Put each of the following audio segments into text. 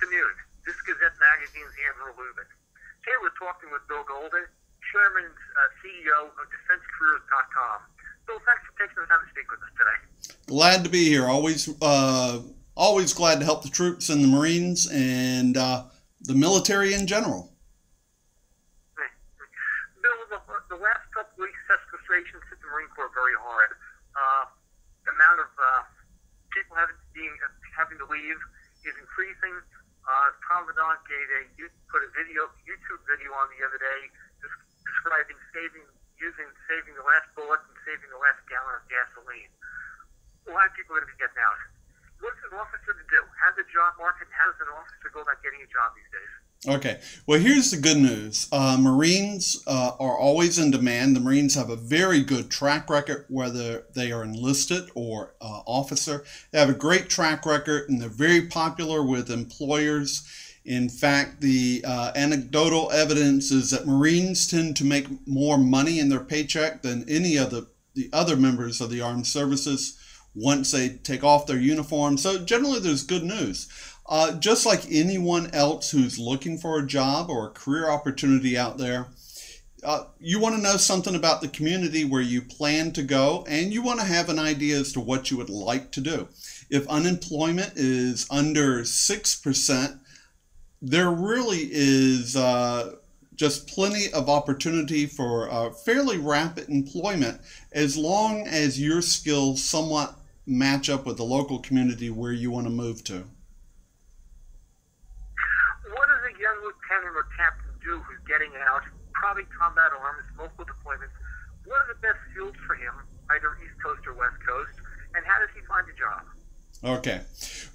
afternoon. This is Gazette Magazine's Andrew Lubin. Today we're talking with Bill Golden, Chairman and CEO of DefenseCareers.com. Bill, thanks for taking the time to speak with us today. Glad to be here. Always glad to help the troops and the Marines and the military in general. Bill, the last couple of weeks, sequestrations hit the Marine Corps very hard. The amount of people having to leave is increasing. Commandant put a YouTube video on the other day describing saving the last bullet and saving the last gallon of gasoline. A lot of people are going to be getting out. What's an officer to do? How's the job market? How does an officer go about getting a job these days? Okay, well, here's the good news. Marines are always in demand. The Marines have a very good track record, whether they are enlisted or officer. They have a great track record, and they're very popular with employers. In fact, the anecdotal evidence is that Marines tend to make more money in their paycheck than any of the other members of the armed services once they take off their uniform. So generally, there's good news. Just like anyone else who's looking for a job or a career opportunity out there, you want to know something about the community where you plan to go, and you want to have an idea as to what you would like to do. If unemployment is under 6%, there really is just plenty of opportunity for fairly rapid employment as long as your skills somewhat match up with the local community where you want to move to. What does a young lieutenant or captain do who's getting out, probably combat arms, multiple deployments? What are the best fields for him, either East Coast or West Coast, and how does he find a job? Okay,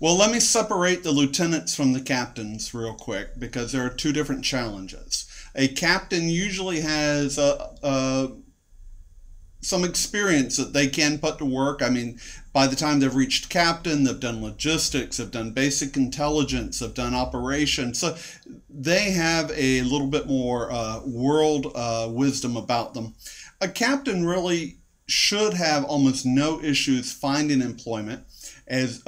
well, let me separate the lieutenants from the captains real quick, because there are two different challenges. A captain usually has some experience that they can put to work. I mean, by the time they've reached captain, they've done logistics, they've done basic intelligence, they've done operations. So they have a little bit more world wisdom about them. A captain really should have almost no issues finding employment, as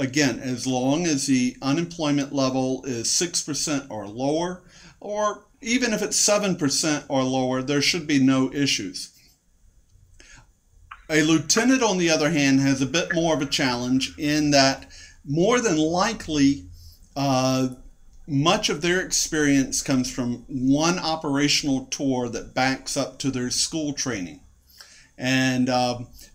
long as the unemployment level is 6% or lower, or even if it's 7% or lower, there should be no issues. A lieutenant, on the other hand, has a bit more of a challenge in that more than likely much of their experience comes from one operational tour that backs up to their school training. And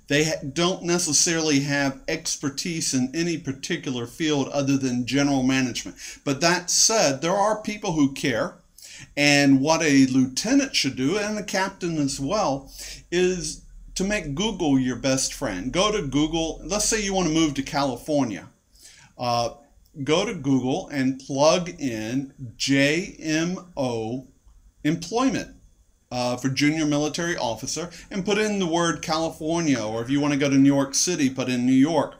they don't necessarily have expertise in any particular field other than general management. But that said, there are people who care. And what a lieutenant should do, and a captain as well, is to make Google your best friend. Go to Google. Let's say you want to move to California. Go to Google and plug in JMO employment for junior military officer, and put in the word California, or if you want to go to New York City, put in New York.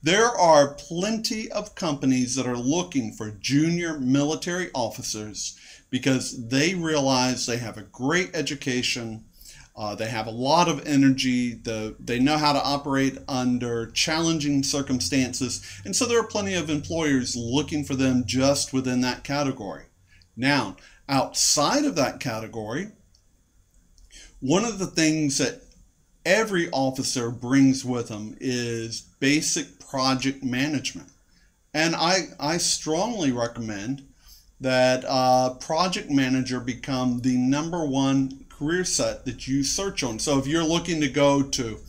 There are plenty of companies that are looking for junior military officers because they realize they have a great education. They have a lot of energy. They know how to operate under challenging circumstances. And so there are plenty of employers looking for them just within that category. Now, outside of that category, one of the things that every officer brings with them is basic project management. And I strongly recommend that project manager become the #1 career set that you search on. So if you're looking to go to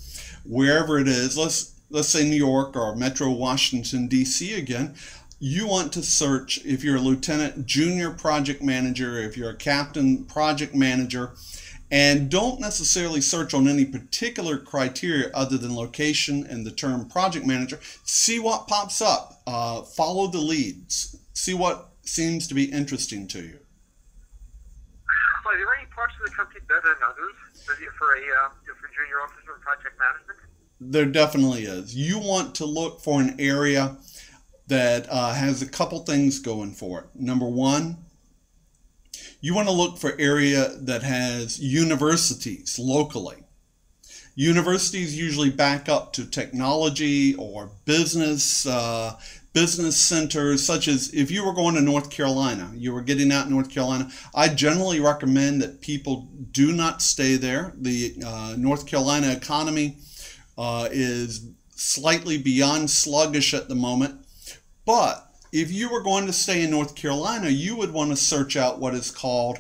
wherever it is, let's say New York or Metro Washington, D.C. again, you want to search, if you're a lieutenant, junior project manager, if you're a captain, project manager, and don't necessarily search on any particular criteria other than location and the term project manager. See what pops up. Follow the leads. See what seems to be interesting to you. Are there any parts of the country better than others for junior officer in project management? There definitely is. You want to look for an area that has a couple things going for it. Number one, you want to look for area that has universities locally. Universities usually back up to technology or business. business centers, such as if you were going to North Carolina, you were getting out in North Carolina, I generally recommend that people do not stay there. The North Carolina economy is slightly beyond sluggish at the moment. But if you were going to stay in North Carolina, you would want to search out what is called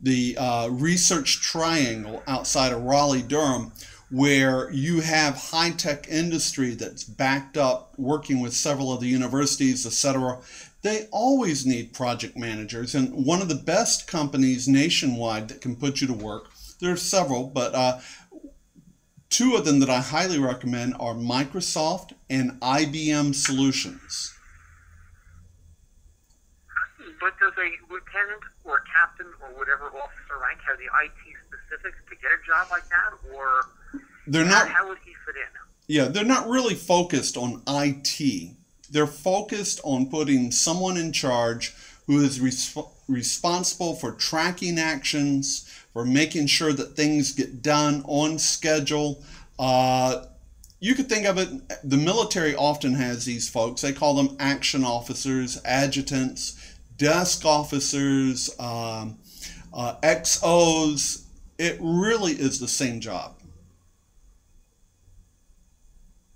the Research Triangle outside of Raleigh-Durham, where you have high-tech industry that's backed up, working with several of the universities, etc. They always need project managers, and one of the best companies nationwide that can put you to work, there are several, but two of them that I highly recommend are Microsoft and IBM Solutions. But does a lieutenant or captain or whatever officer rank have the IT specifics to get a job like that, or they're not? How would he fit in? Yeah, they're not really focused on IT. They're focused on putting someone in charge who is responsible for tracking actions, for making sure that things get done on schedule. You could think of it, the military often has these folks. They call them action officers, adjutants, desk officers, XOs. It really is the same job.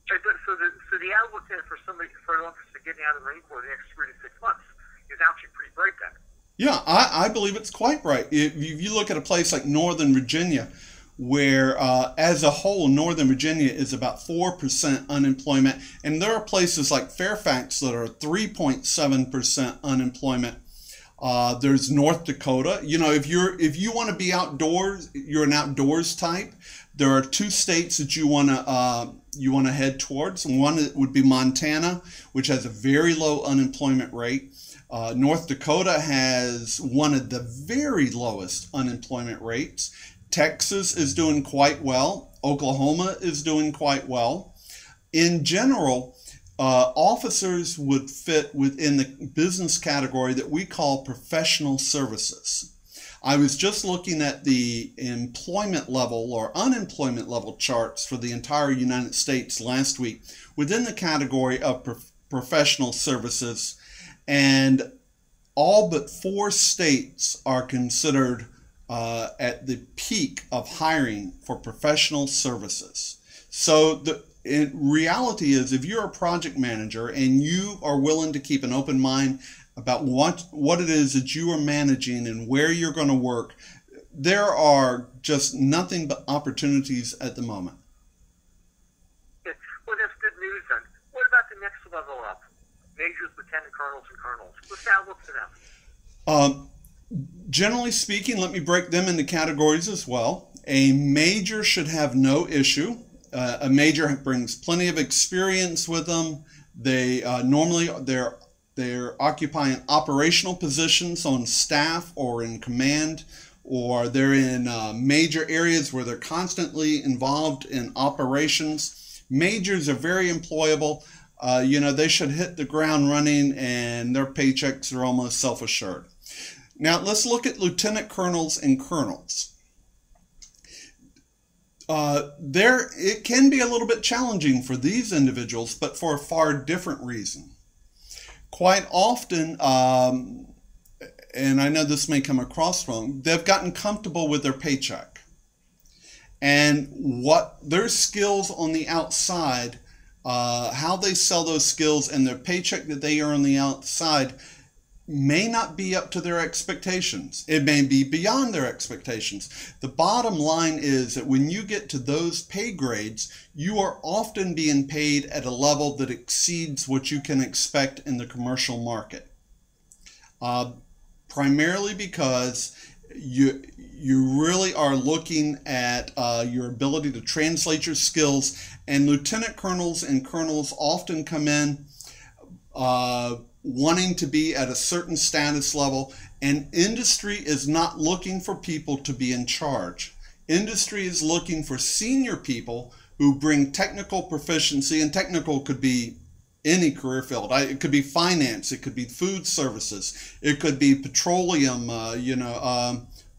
So the outlook then for an officer getting out of the Marine Corps the next 3 to 6 months is actually pretty bright then. Yeah, I believe it's quite bright. If you look at a place like Northern Virginia, where as a whole, Northern Virginia is about 4% unemployment, and there are places like Fairfax that are 3.7% unemployment. There's North Dakota. You know, if you want to be outdoors, you're an outdoors type. There are two states that you want to head towards. One would be Montana, which has a very low unemployment rate. North Dakota has one of the very lowest unemployment rates. Texas is doing quite well. Oklahoma is doing quite well. In general, officers would fit within the business category that we call professional services. I was just looking at the employment level or unemployment level charts for the entire United States last week within the category of professional services, and all but 4 states are considered at the peak of hiring for professional services. So the reality is, if you're a project manager and you are willing to keep an open mind about what it is that you are managing and where you're going to work, there are just nothing but opportunities at the moment. Well, that's good news then. What about the next level up? Majors, lieutenant colonels, and colonels. What's the outlook for them? Generally speaking, let me break them into categories as well. A major should have no issue. A major brings plenty of experience with them. They normally they're occupying operational positions on staff or in command, or they're in major areas where they're constantly involved in operations. Majors are very employable. They should hit the ground running, and their paychecks are almost self-assured. Now let's look at lieutenant colonels and colonels. It can be a little bit challenging for these individuals, but for a far different reason. Quite often, and I know this may come across wrong, they've gotten comfortable with their paycheck. And what their skills on the outside, how they sell those skills and their paycheck that they earn on the outside may not be up to their expectations. It may be beyond their expectations. The bottom line is that when you get to those pay grades, you are often being paid at a level that exceeds what you can expect in the commercial market. Primarily because you really are looking at your ability to translate your skills, and lieutenant colonels and colonels often come in wanting to be at a certain status level, and industry is not looking for people to be in charge. Industry is looking for senior people who bring technical proficiency, and technical could be any career field. It could be finance, it could be food services, it could be petroleum,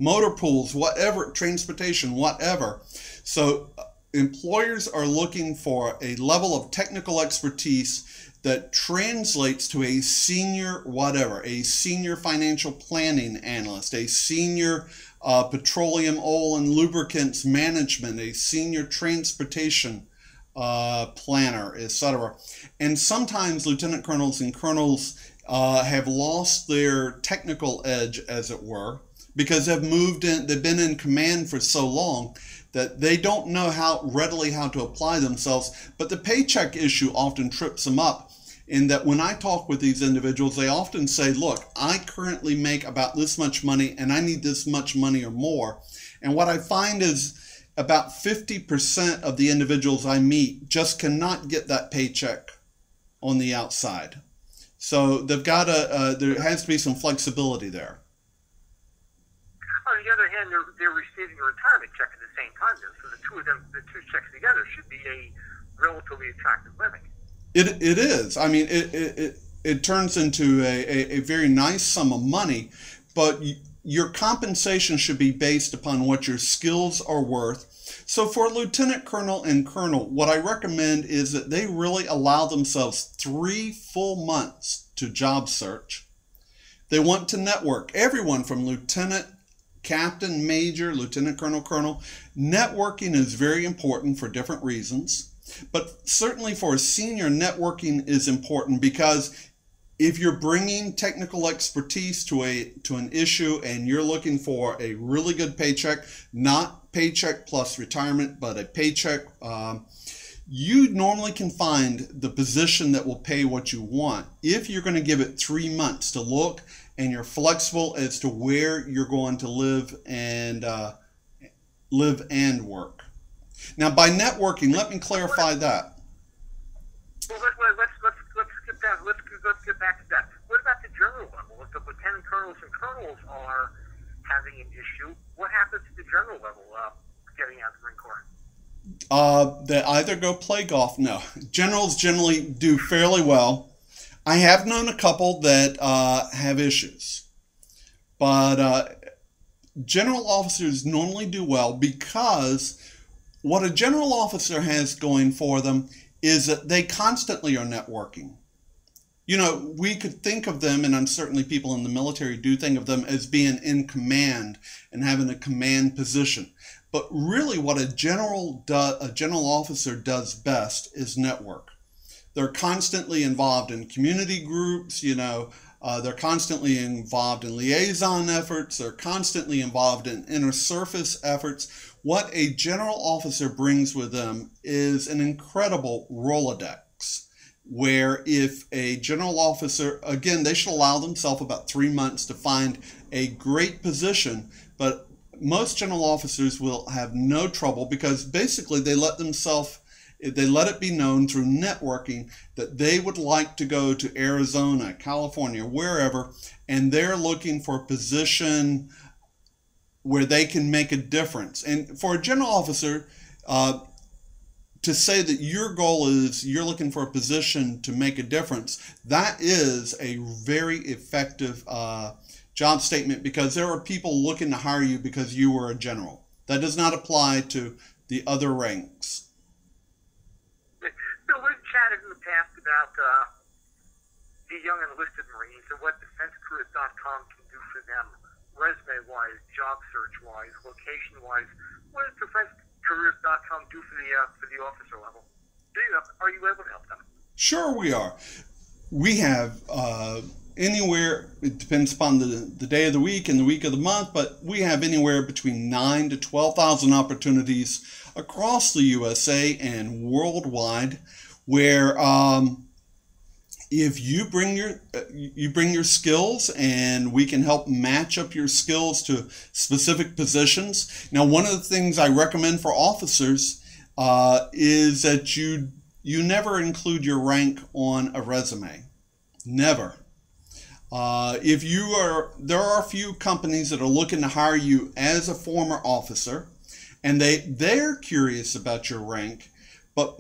motor pools, whatever, transportation, whatever. So employers are looking for a level of technical expertise that translates to a senior whatever, a senior financial planning analyst, a senior petroleum, oil, and lubricants management, a senior transportation planner, etc. And sometimes lieutenant colonels and colonels have lost their technical edge, as it were, because they've been in command for so long that they don't know how to apply themselves. But the paycheck issue often trips them up, in that when I talk with these individuals, they often say, look, I currently make about this much money and I need this much money or more. And what I find is about 50% of the individuals I meet just cannot get that paycheck on the outside. So they've got to, there has to be some flexibility there. On the other hand, they're receiving a retirement check at the same time, so the two of them, the two checks together, should be a relatively attractive living. It is. I mean, it turns into a very nice sum of money, but your compensation should be based upon what your skills are worth. So for lieutenant colonel and colonel, what I recommend is that they really allow themselves 3 full months to job search. They want to network. Everyone from lieutenant, captain, major, lieutenant colonel, colonel. Networking is very important for different reasons. But certainly for a senior, networking is important, because if you're bringing technical expertise to an issue and you're looking for a really good paycheck, not paycheck plus retirement, but a paycheck, you normally can find the position that will pay what you want if you're going to give it 3 months to look and you're flexible as to where you're going to live and work. Now, by networking, let me clarify that. Well, let's get back to that. What about the general level? If the lieutenant colonels and colonels are having an issue, what happens to the general level getting out of the Marine Corps? They either go play golf. No, generals generally do fairly well. I have known a couple that have issues, but general officers normally do well, because what a general officer has going for them is that they constantly are networking. You know, we could think of them, and I'm certainly people in the military do think of them as being in command and having a command position. But really what a general officer does best is network. They're constantly involved in community groups, you know, they're constantly involved in liaison efforts, they're constantly involved in inter-service efforts. What a general officer brings with them is an incredible Rolodex, where if a general officer, again, they should allow themselves about 3 months to find a great position, but most general officers will have no trouble, because basically they let it be known through networking that they would like to go to Arizona, California, wherever, and they're looking for a position where they can make a difference. And for a general officer to say that your goal is you're looking for a position to make a difference, that is a very effective job statement, because there are people looking to hire you because you were a general. That does not apply to the other ranks. So we've chatted in the past about the young enlisted Marines and what DefenseCareers.com can do for them, resume-wise, job search-wise, location-wise. What does DefenseCareers.com do for the officer level? Are you able to help them? Sure we are. We have anywhere, it depends upon the day of the week and the week of the month, but we have anywhere between 9,000 to 12,000 opportunities across the USA and worldwide, where if you bring your skills, and we can help match up your skills to specific positions. Now, one of the things I recommend for officers is that you never include your rank on a resume. Never. There are a few companies that are looking to hire you as a former officer, and they're curious about your rank, but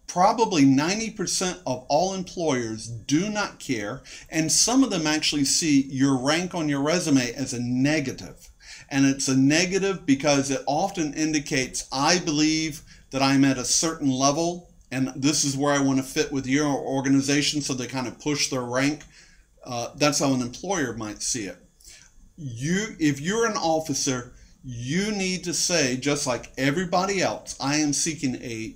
probably 90% of all employers do not care, and some of them actually see your rank on your resume as a negative. And it's a negative because it often indicates, I believe that I'm at a certain level, and this is where I want to fit with your organization, so they kind of push their rank. That's how an employer might see it. If you're an officer, you need to say, just like everybody else, I am seeking a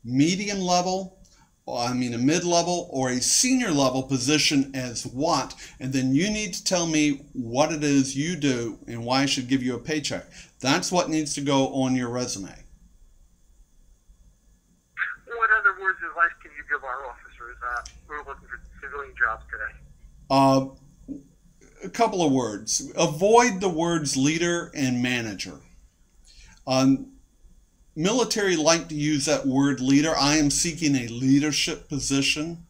medium level, a mid-level, or a senior level position as what, and then you need to tell me what it is you do and why I should give you a paycheck. That's what needs to go on your resume. What other words of advice can you give our officers who are looking for civilian jobs today? A couple of words. Avoid the words leader and manager. Military like to use that word leader. I am seeking a leadership position.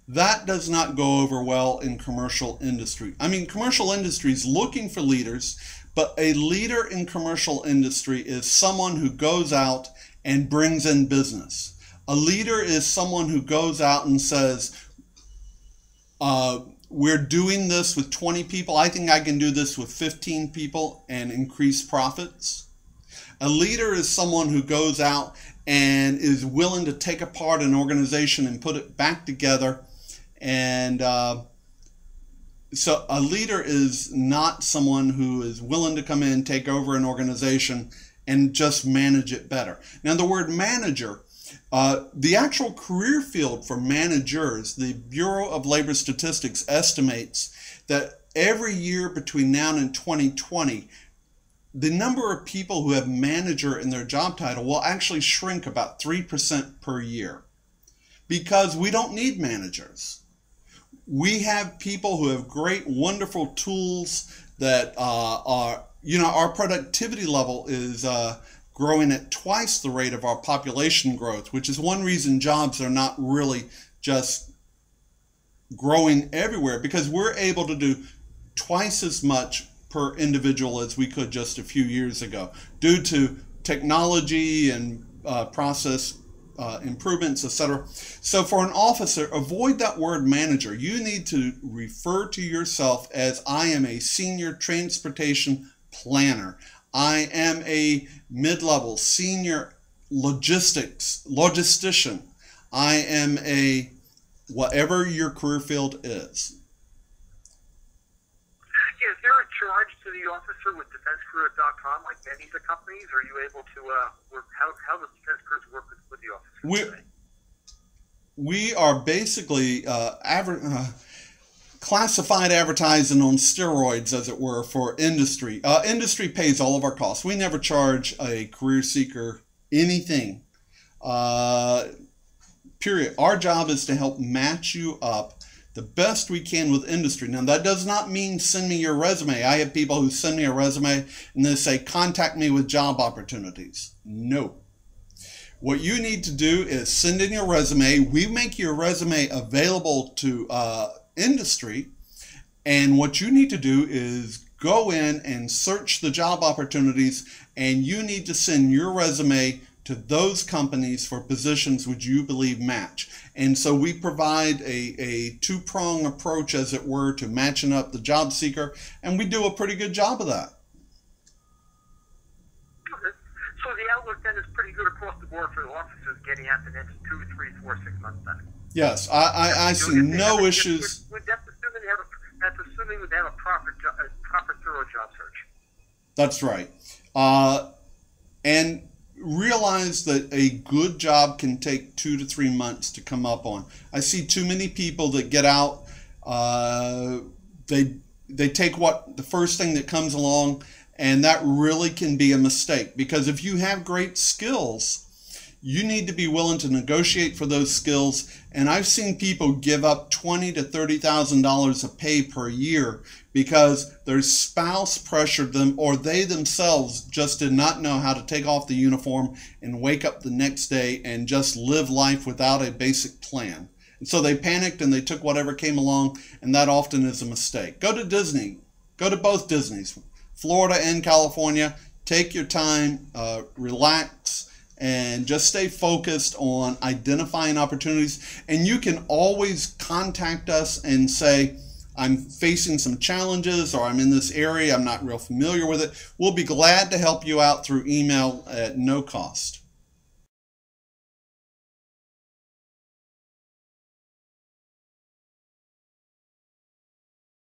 That does not go over well in commercial industry. Commercial industry is looking for leaders, but a leader in commercial industry is someone who goes out and brings in business. A leader is someone who goes out and says, we're doing this with 20 people. I think I can do this with 15 people and increase profits. A leader is someone who goes out and is willing to take apart an organization and put it back together. And so a leader is not someone who is willing to come in, take over an organization, and just manage it better. Now, the word manager, the actual career field for managers, the Bureau of Labor Statistics estimates that every year between now and 2020, the number of people who have manager in their job title will actually shrink about 3% per year, because we don't need managers. We have people who have great, wonderful tools that our productivity level is growing at twice the rate of our population growth, which is one reason jobs are not really just growing everywhere, because we're able to do twice as much per individual as we could just a few years ago, due to technology and process improvements, etc. So for an officer, avoid that word manager. You need to refer to yourself as, I am a senior transportation planner. I am a mid-level senior logistician. I am a whatever your career field is. Is there a charge to the officer with defensecareer.com like many of the companies? Are you able to work? How does Defense Careers work with the officer? We are basically classified advertising on steroids, as it were, for industry. Industry pays all of our costs. We never charge a career seeker anything. Period. Our job is to help match you up the best we can with industry. Now, that does not mean send me your resume. I have people who send me a resume and they say, contact me with job opportunities. No. What you need to do is send in your resume. We make your resume available to industry. And what you need to do is go in and search the job opportunities, and you need to send your resume to those companies for positions which you believe match. And so we provide a two-prong approach, as it were, to matching up the job seeker, and we do a pretty good job of that. So the outlook then is pretty good across the board for the officers getting out the next 2, 3, 4, 6 months then. Yes, I see no issues. That's assuming they have a proper thorough job search. That's right. And realize that a good job can take 2 to 3 months to come up on. I see too many people that get out, they take the first thing that comes along, and that really can be a mistake, because if you have great skills, you need to be willing to negotiate for those skills. And I've seen people give up $20,000 to $30,000 of pay per year because their spouse pressured them, or they themselves just did not know how to take off the uniform and wake up the next day and just live life without a basic plan. And so they panicked and they took whatever came along, and that often is a mistake. Go to Disney. Go to both Disneys, Florida and California. Take your time, relax, and just stay focused on identifying opportunities. And you can always contact us and say, I'm facing some challenges, or I'm in this area, I'm not real familiar with it. We'll be glad to help you out through email at no cost.